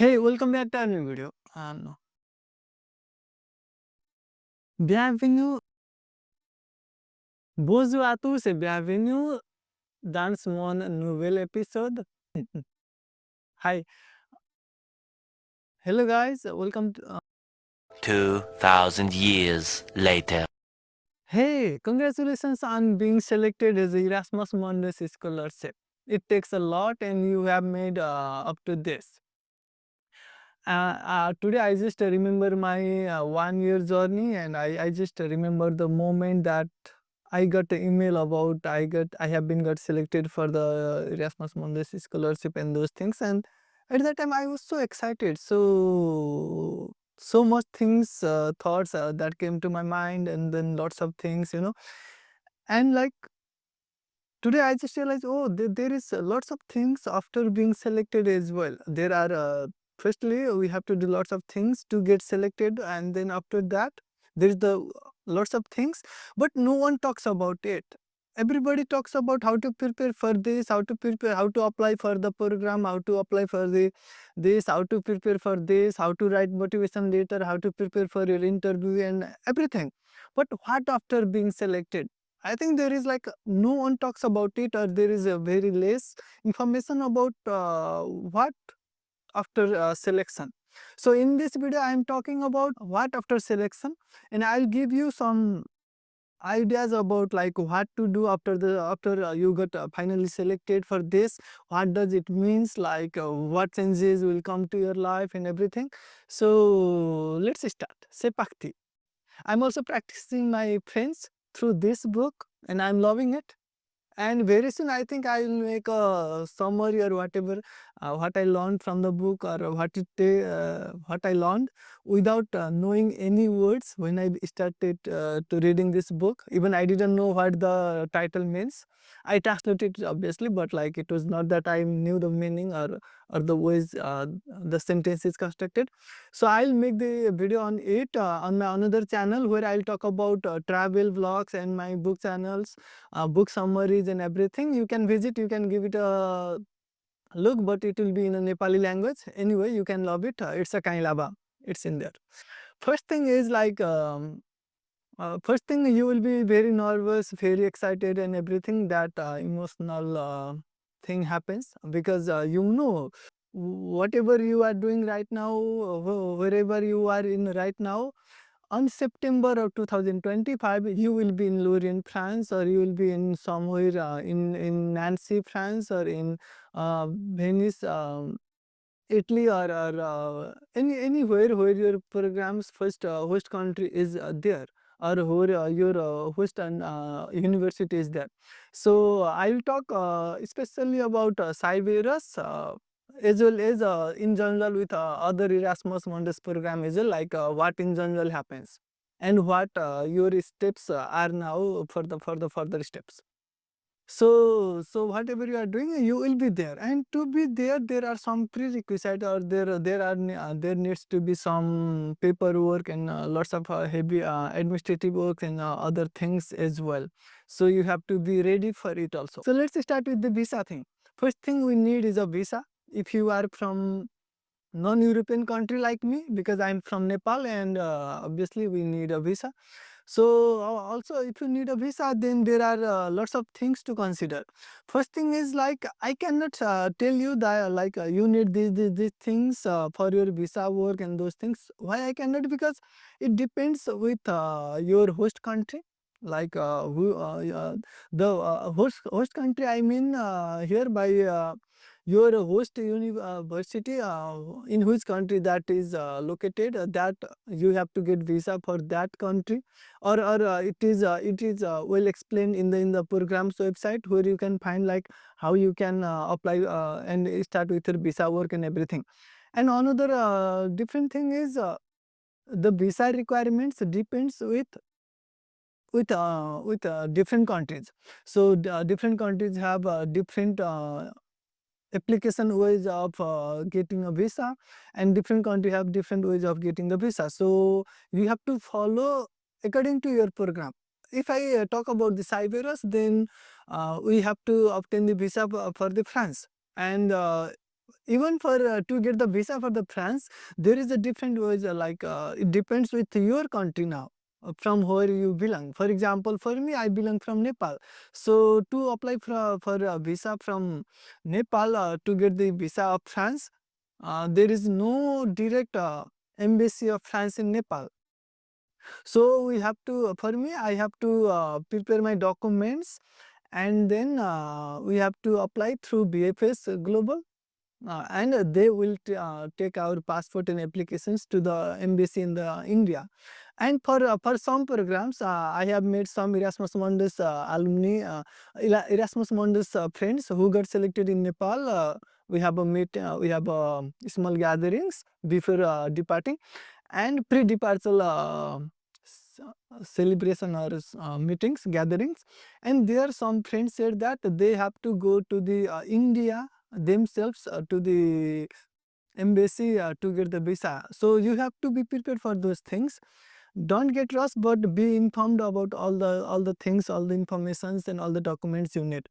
Hey, welcome back to our new video. And bienvenue, bonjour à tous et bienvenue dans mon nouvel épisode. Hi, hello guys, welcome to. 2,000 years later. Hey, congratulations on being selected as the Erasmus Mundus Scholarship. It takes a lot, and you have made up to this. Today I just remember my 1 year journey, and I just remember the moment that I got an email about I have been got selected for the Erasmus Mundus scholarship and those things. And at that time I was so excited, so much things, thoughts that came to my mind, and then lots of things, and like today I just realized, oh, there is lots of things after being selected as well. There are firstly we have to do lots of things to get selected, and then after that there is the lots of things, but no one talks about it. Everybody talks about how to prepare for this, how to prepare, how to apply for the program, how to apply for the this, how to prepare for this, how to write motivation letter, how to prepare for your interview and everything. But what after being selected? I think there is like no one talks about it, or there is a very less information about what after selection. So in this video I am talking about what after selection, and I'll give you some ideas about like what to do after you got finally selected for this. What does it means, like what changes will come to your life and everything. So let's start. Say Pakti. I'm also practicing my French through this book, and I'm loving it. And very soon I think I will make a summary or whatever, what I learned from the book, or what I learned without knowing any words when I started to reading this book. Even I didn't know what the title means. I translated it obviously, but like it was not that I knew the meaning, or the ways the sentence is constructed. So I'll make the video on it on my another channel, where I'll talk about travel vlogs and my book channels, book summaries and everything. You can visit, you can give it a look, but it will be in a Nepali language. Anyway, you can love it. It's a kailaba. It's in there. First thing is like, first thing you will be very nervous, very excited and everything. That emotional thing happens because whatever you are doing right now, wherever you are in right now, on September of 2025, you will be in Lorient, France, or you will be in somewhere in Nancy, France, or in Venice, Italy, or anywhere where your program's first host country is there, or where your host and university is there. So I will talk especially about Cyberus, as well as in general with other Erasmus Mundus program as well, like what in general happens, and what your steps are now for the further steps. So whatever you are doing, you will be there, and to be there, there are some prerequisites, or there needs to be some paperwork and lots of heavy administrative work and other things as well. So you have to be ready for it also. So let's start with the visa thing. First thing we need is a visa. If you are from non-European country like me, because I'm from Nepal, and obviously we need a visa. So also if you need a visa, then there are lots of things to consider. First thing is like, I cannot tell you that like you need these things for your visa work and those things. Why I cannot? Because it depends with your host country. Like the host country, I mean here by your host university, in which country that is located, that you have to get visa for that country, or it is well explained in the program's website, where you can find like how you can apply and start with your visa work and everything. And another different thing is the visa requirements depends with different countries. So different countries have different application ways of getting a visa, and different country have different ways of getting the visa. So you have to follow according to your program. If I talk about the Cyberus, then we have to obtain the visa for the France, and even for to get the visa for the France, there is a different ways. It depends with your country now. From where you belong. For example, for me, I belong from Nepal. So to apply for a visa from Nepal to get the visa of France, there is no direct embassy of France in Nepal. So we have to, for me, I have to prepare my documents, and then we have to apply through BFS Global, and they will take our passport and applications to the embassy in the India. And for some programs, I have made some Erasmus Mundus alumni, Erasmus Mundus friends who got selected in Nepal. We have small gatherings before departing, and pre-departure celebration or meetings, gatherings. And there some friends said that they have to go to the India themselves to the embassy to get the visa. So you have to be prepared for those things. Don't get lost, but be informed about all the things, all the informations, and all the documents you need.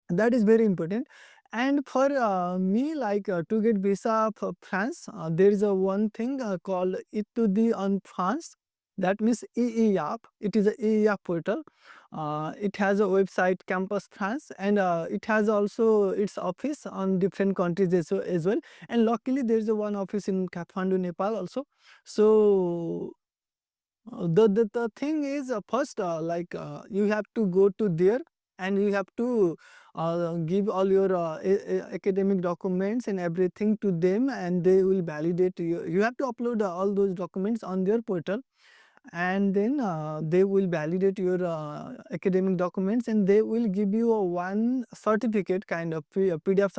That is very important. And for me, to get visa for France, there is a one thing called Études en France. That means EEAP. It is a EEAP portal. It has a website, Campus France, and it has also its office on different countries as well. And luckily, there is a one office in Kathmandu, Nepal also. So the thing is, first, you have to go to there, and you have to give all your academic documents and everything to them, and they will validate you. You have to upload all those documents on their portal, and then they will validate your academic documents, and they will give you a one certificate, kind of a PDF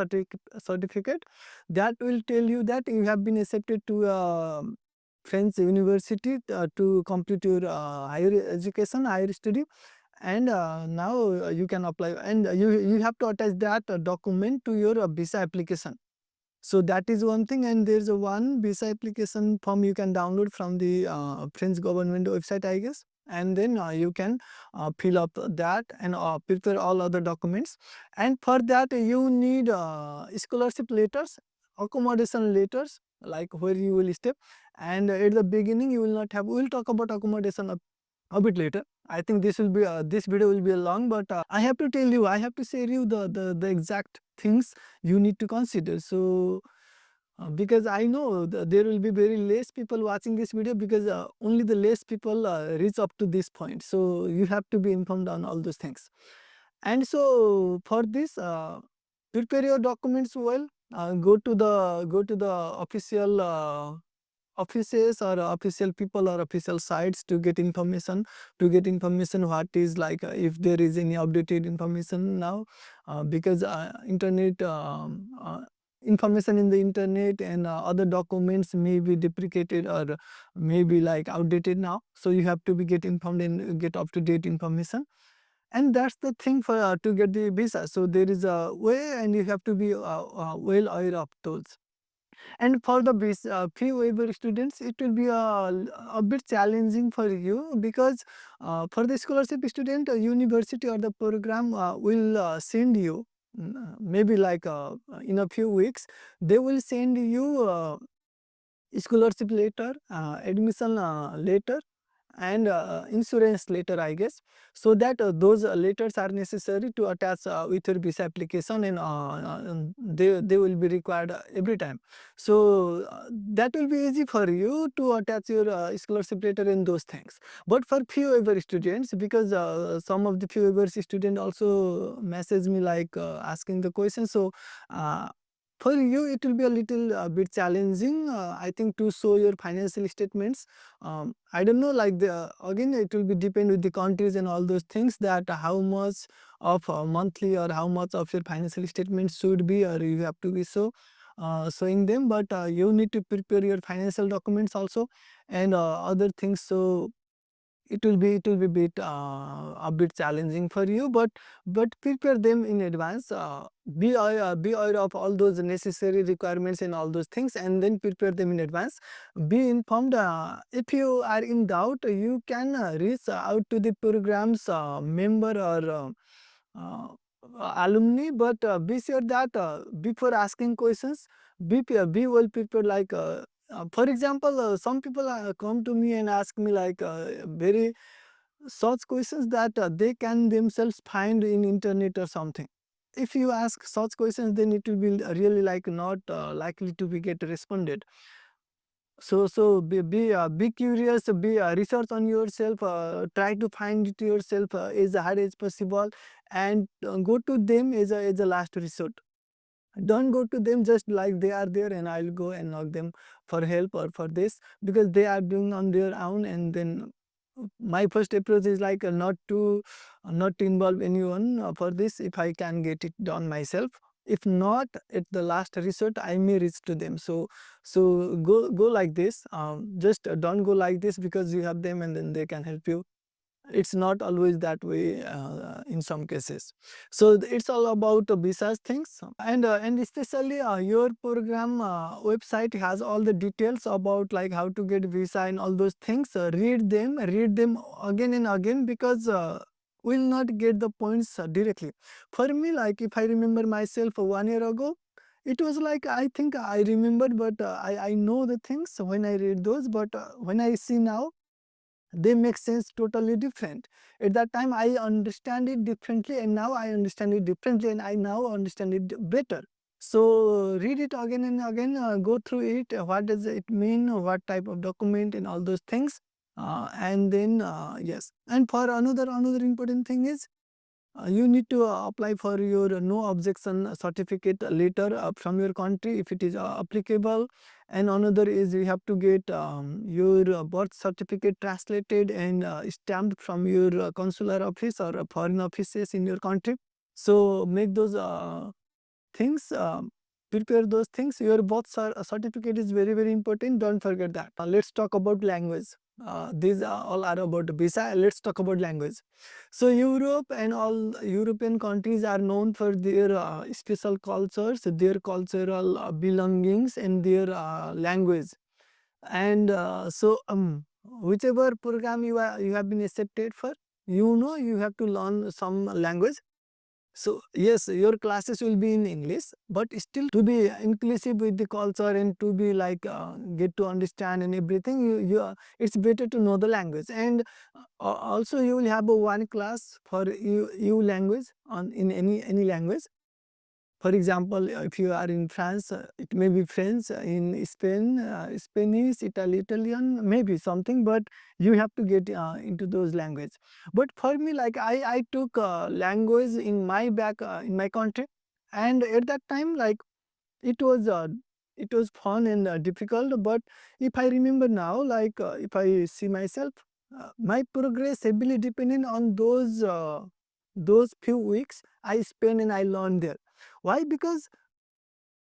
certificate, that will tell you that you have been accepted to French university to complete your higher education, higher study. And now you can apply, and you have to attach that document to your visa application. So that is one thing, and there's a one visa application form you can download from the French government website, I guess. And then you can fill up that and prepare all other documents. And for that, you need scholarship letters, accommodation letters, like where you will stay. And at the beginning, you will not have. We will talk about accommodation a bit later. I think this video will be long, but I have to tell you, I have to share you the exact things you need to consider. So because I know there will be very less people watching this video, because only the less people reach up to this point. So you have to be informed on all those things. And so for this, prepare your documents well. Go to the official offices or official people or official sites to get information, what is like, if there is any updated information now, because internet information in the internet and other documents may be deprecated or may be like outdated now. So you have to be get informed and get up to date information. And that's the thing for to get the visa. So there is a way, and you have to be well aware of those. And for the fee waiver students, it will be a bit challenging for you, because for the scholarship student, university or the program will send you, maybe like in a few weeks, they will send you scholarship letter, admission letter, and insurance letter, I guess. So that those letters are necessary to attach with your visa application, and they will be required every time. So that will be easy for you to attach your scholarship letter and those things. But for few waiver students, because some of the few waiver student also message me, like asking the question. So for you, it will be a little bit challenging, I think, to show your financial statements. I don't know, like again, it will be depend with the countries and all those things, that how much of monthly or how much of your financial statements should be, or you have to be showing them. But you need to prepare your financial documents also, and other things. So it will be a bit challenging for you, but prepare them in advance. Be aware of all those necessary requirements and all those things, and then prepare them in advance. Be informed. If you are in doubt, you can reach out to the program's member, or alumni, but be sure that before asking questions, be well prepared. Like for example, some people come to me and ask me like very such questions that they can themselves find in internet or something. If you ask such questions, then it will be really like not likely to be get responded. So be curious, be research on yourself, try to find it yourself as hard as possible, and go to them as a last resort. Don't go to them just like they are there and I'll go and knock them for help or for this, because they are doing on their own. And then my first approach is like not to involve anyone for this if I can get it done myself. If not, at the last resort I may reach to them. So go like this. Just don't go like this because you have them and then they can help you. It's not always that way in some cases. So it's all about visas things. And especially your program website has all the details about like how to get visa and all those things. Read them again and again, because we'll not get the points directly. For me, like if I remember myself 1 year ago, it was like I think I remembered, but I know the things when I read those, but when I see now, they make sense totally different. At that time I understand it differently, and now I understand it differently, and I now understand it better. So read it again and again, go through it, what does it mean, what type of document and all those things. And then yes, and for another important thing is you need to apply for your no objection certificate later from your country if it is applicable. And another is you have to get your birth certificate translated and stamped from your consular office or foreign offices in your country. So make those things, prepare those things. Your birth certificate is very important, don't forget that. Let's talk about language. These are all are about visa. Let's talk about language. So Europe and all European countries are known for their special cultures, their cultural belongings, and their language. And whichever program you have been accepted for, you have to learn some language. So yes, your classes will be in English, but still to be inclusive with the culture and to be like get to understand and everything, it's better to know the language. And also you will have a one class for you language on in any language. For example, if you are in France, it may be French, in Spain, Spanish, Italian, maybe something, but you have to get into those language. But for me, like I took language in my country, and at that time, like it was uh, it was fun and difficult. But if I remember now, like if I see myself, my progress heavily depended on those few weeks I spent and I learned there. Why? Because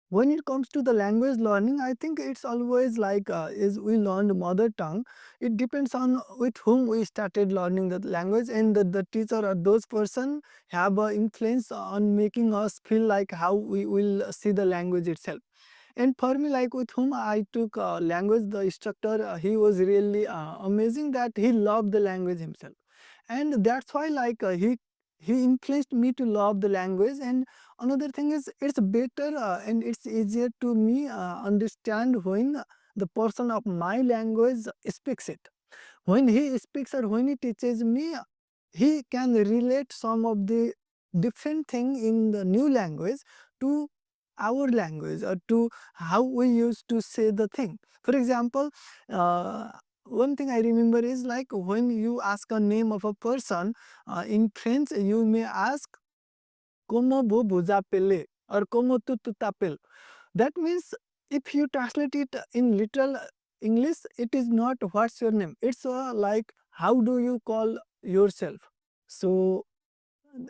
when it comes to the language learning, I think it's always like is we learned mother tongue. It depends on with whom we started learning the language, and the teacher or those person have an influence on making us feel like how we will see the language itself. And for me, like with whom I took language, the instructor, he was really amazing that he loved the language himself. And that's why like he influenced me to love the language. And another thing is it's better and it's easier to me understand when the person of my language speaks it. When he speaks or when he teaches me, he can relate some of the different thing in the new language to our language or to how we used to say the thing. For example, uh, one thing I remember is like when you ask a name of a person in French, you may ask "Comment vous appelez" or "Comment tu t'appelles." That means if you translate it in literal English, it is not "What's your name?" It's like "How do you call yourself?" So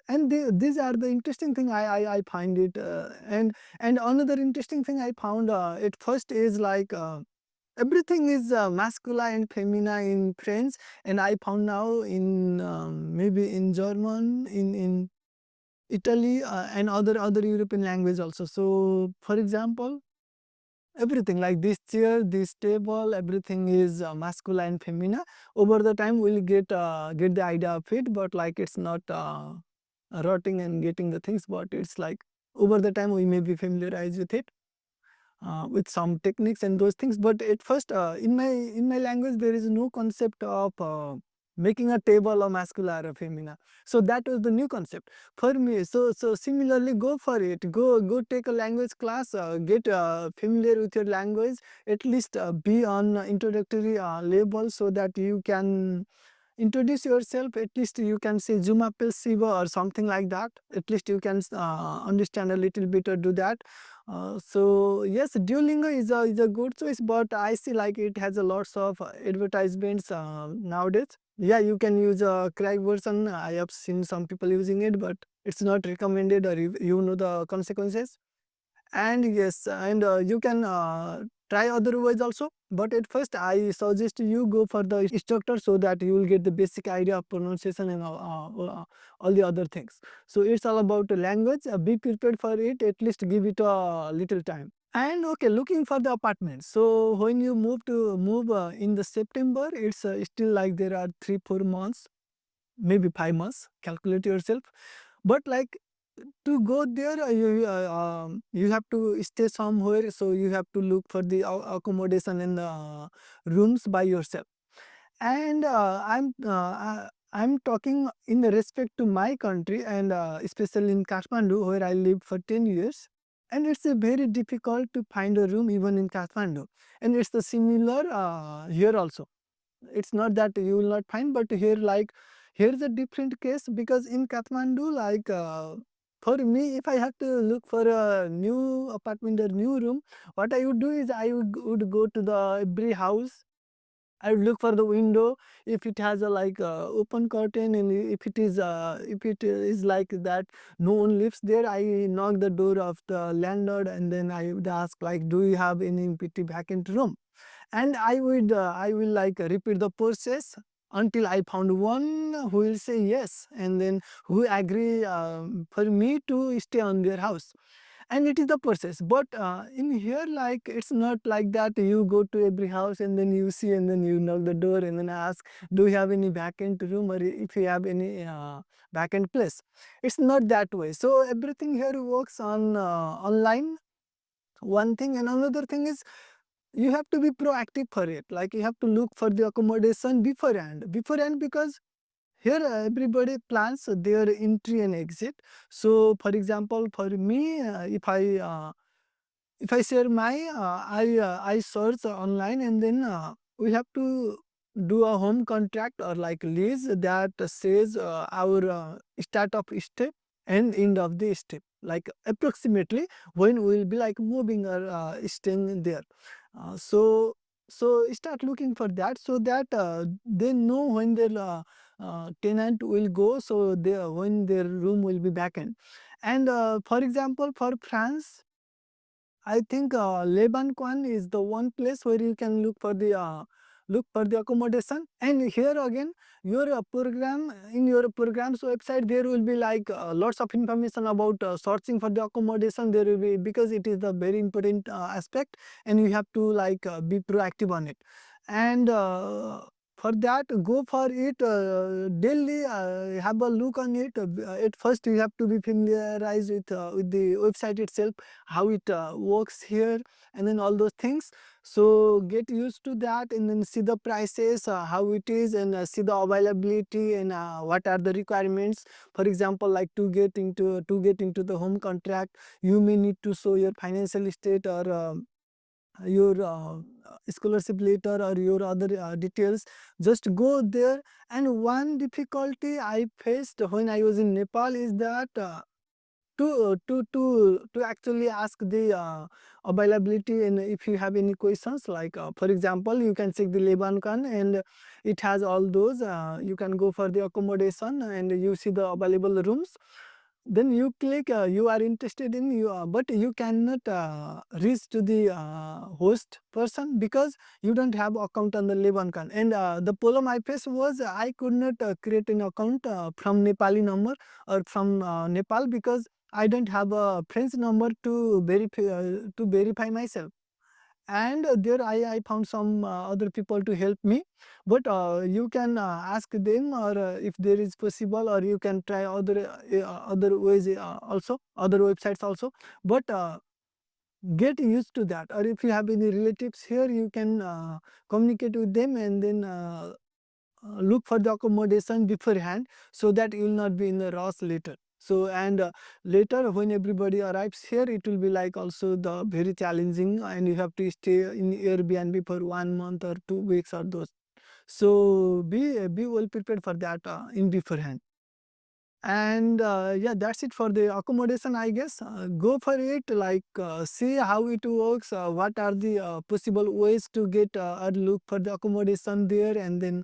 and these are the interesting thing I find it. And another interesting thing I found at first is like everything is masculine and feminine in French, and I found now in maybe in German, in Italy, and other European language also. So for example, everything like this chair, this table, everything is masculine, feminine. Over the time, we'll get the idea of it, but like it's not. rotting and getting the things, but it's like over the time we may be familiarized with it, with some techniques and those things. But at first, in my language, there is no concept of making a table or masculine or femina. So that was the new concept for me. So similarly, go for it. Go take a language class. Get familiar with your language. At least be on introductory level so that you can introduce yourself. At least you can say Zuma Pel Siva or something like that. At least you can understand a little bit or do that. So yes, Duolingo is a good choice, but I see like it has a lots of advertisements nowadays. Yeah, you can use a crack version. I have seen some people using it, but it's not recommended, or you know the consequences. And yes, and you can try otherwise also, but at first I suggest you go for the instructor so that you will get the basic idea of pronunciation and all the other things. So it's all about the language. Be prepared for it. At least give it a little time. And okay, looking for the apartment. So when you move in the September, it's still like there are 3-4 months, maybe 5 months. Calculate yourself. But like to go there, you have to stay somewhere, so you have to look for the accommodation and rooms by yourself. And I'm talking in the respect to my country, and especially in Kathmandu, where I lived for 10 years. And it's very difficult to find a room even in Kathmandu. And it's the similar here also. It's not that you will not find, but here, like, here's a different case, because in Kathmandu, like, for me, if I have to look for a new apartment or new room, what I would do is I would go to the every house. I would look for the window. If it has a like open curtain, and if it is like that, no one lives there, I knock the door of the landlord, and then I would ask like, do you have any empty vacant room? And I will like repeat the process until I found one who will say yes, and then who agree for me to stay on their house. And it is the process. But in here, like, it's not like that. You go to every house and then you see, and then you knock the door and then ask, do you have any vacant room, or if you have any vacant place? It's not that way. So everything here works on online, one thing. And another thing is, you have to be proactive for it. Like, you have to look for the accommodation beforehand, because here everybody plans their entry and exit. So for example, for me, if I share my I search online, and then we have to do a home contract or like lease that says our start of step and end of the step, like approximately when we will be like moving or staying there. So start looking for that, so that they know when their tenant will go, so they when their room will be vacant. And for example, for France, I think Lebanon is the one place where you can look for the accommodation. And here again, your program in your program's website, there will be like lots of information about searching for the accommodation. There will be, because it is the very important aspect, and you have to like be proactive on it. And for that, go for it daily. Have a look on it. At first, you have to be familiarized with the website itself, how it works here, and then all those things. So get used to that, and then see the prices, how it is, and see the availability, and what are the requirements. For example, like to get into the home contract, you may need to show your financial state, or your scholarship letter, or your other details. Just go there. And one difficulty I faced when I was in Nepal is that to actually ask the availability, and if you have any questions, like for example, you can check the Lebanon, and it has all those. You can go for the accommodation, and you see the available rooms. Then you click, you are interested in you, but you cannot reach to the host person, because you don't have account on the Lebanon. And the problem I faced was I could not create an account from Nepali number or from Nepal, because I don't have a French number to verify myself. and there I found some other people to help me, but you can ask them, or if there is possible, or you can try other ways also, other websites also, but get used to that. Or if you have any relatives here, you can communicate with them, and then look for the accommodation beforehand, so that you will not be in a rush later. So, and later when everybody arrives here, it will be like also the very challenging, and you have to stay in Airbnb for 1 month or 2 weeks or those. So be well prepared for that in beforehand. And yeah, that's it for the accommodation, I guess. Go for it, like see how it works, what are the possible ways to get or look for the accommodation there, and then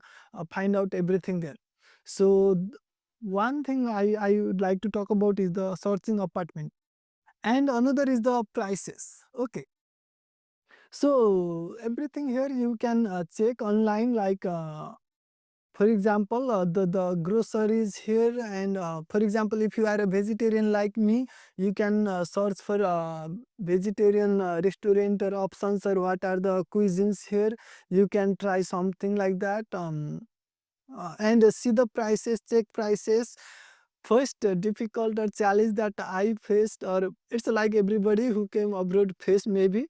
find out everything there. So one thing I would like to talk about is the searching apartment, and another is the prices. Okay, so everything here you can check online, like for example, the groceries here, and for example, if you are a vegetarian like me, you can search for vegetarian restaurant or options, or what are the cuisines here. You can try something like that, and see the prices, check prices. First difficult or challenge that I faced, or it's like everybody who came abroad faced maybe,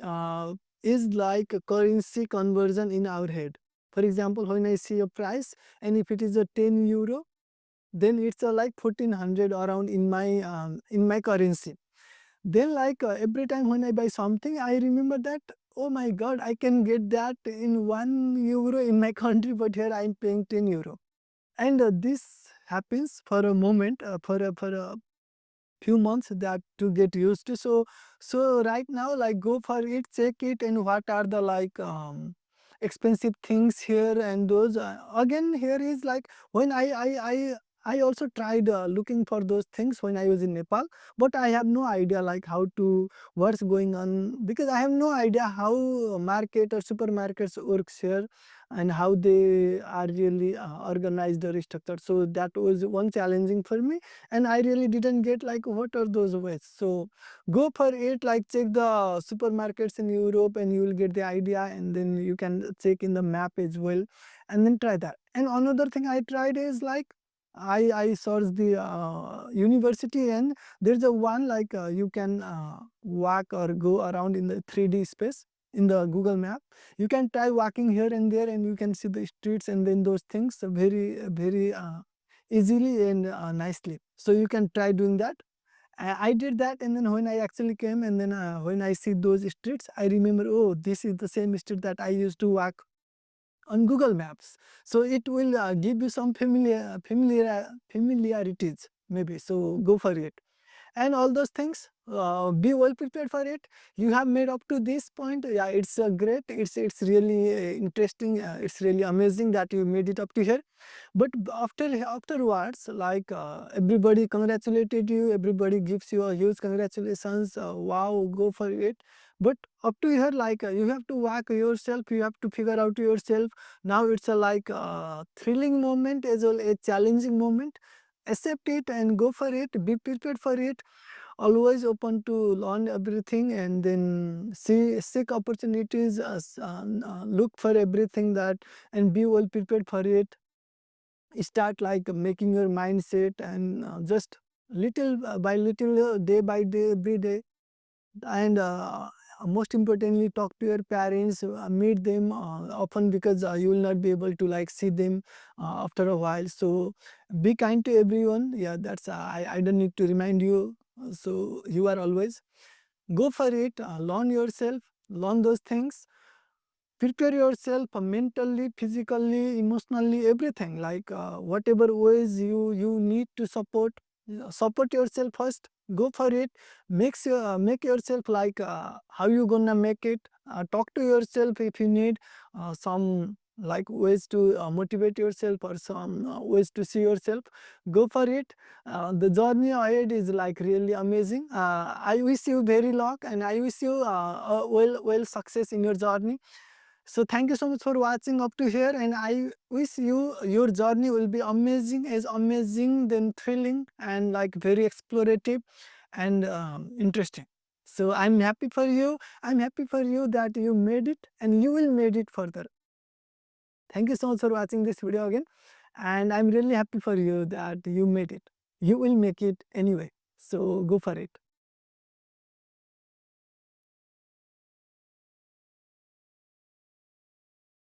uh, is like a currency conversion in our head. For example, when I see a price, and if it is a 10 euro, then it's like 1400 around in my currency. Then like every time when I buy something, I remember that, oh my god, I can get that in 1 euro in my country, but here I'm paying 10 euro. And this happens for a moment, for a few months, that to get used to. So right now, like, go for it, check it, and what are the like expensive things here, and those again here is like, when I also tried looking for those things when I was in Nepal, but I have no idea like how to, what's going on, because I have no idea how market or supermarkets works here, and how they are really organized or structured. So that was one challenging for me, and I really didn't get like what are those ways. So go for it, like check the supermarkets in Europe, and you will get the idea, and then you can check in the map as well, and then try that. And another thing I tried is like, I searched the university, and there's a one like you can walk or go around in the 3D space in the Google map. You can try walking here and there, and you can see the streets, and then those things very easily and nicely. So you can try doing that. I did that, and then when I actually came, and then when I see those streets, I remember, oh, this is the same street that I used to walk on Google Maps. So it will give you some familiarities maybe. So go for it, and all those things. Be well prepared for it. You have made up to this point, yeah, it's great, it's really interesting, it's really amazing that you made it up to here. But afterwards, like everybody congratulated you, everybody gives you a huge congratulations, wow, go for it. But up to here, like you have to work yourself, you have to figure out yourself. Now it's a like thrilling moment as well a challenging moment. Accept it and go for it, be prepared for it, always open to learn everything, and then seek opportunities, look for everything that, and be well prepared for it. Start like making your mindset, and just little by little, day by day, every day. And most importantly, talk to your parents, meet them often, because you will not be able to like see them after a while. So be kind to everyone. Yeah, that's I don't need to remind you. So you are always, go for it, learn yourself, learn those things, prepare yourself mentally, physically, emotionally, everything, like whatever ways you need to support, support yourself first. Go for it, make yourself like how you gonna make it. Talk to yourself if you need some like ways to motivate yourself, or some ways to see yourself. Go for it. The journey ahead is like really amazing. I wish you very luck, and I wish you well success in your journey. So thank you so much for watching up to here, and I wish your journey will be amazing, as amazing, then thrilling, and like very explorative and interesting. So I'm happy for you. I'm happy for you that you made it and you will made it further. Thank you so much for watching this video again. And I'm really happy for you that you made it. You will make it anyway. So go for it.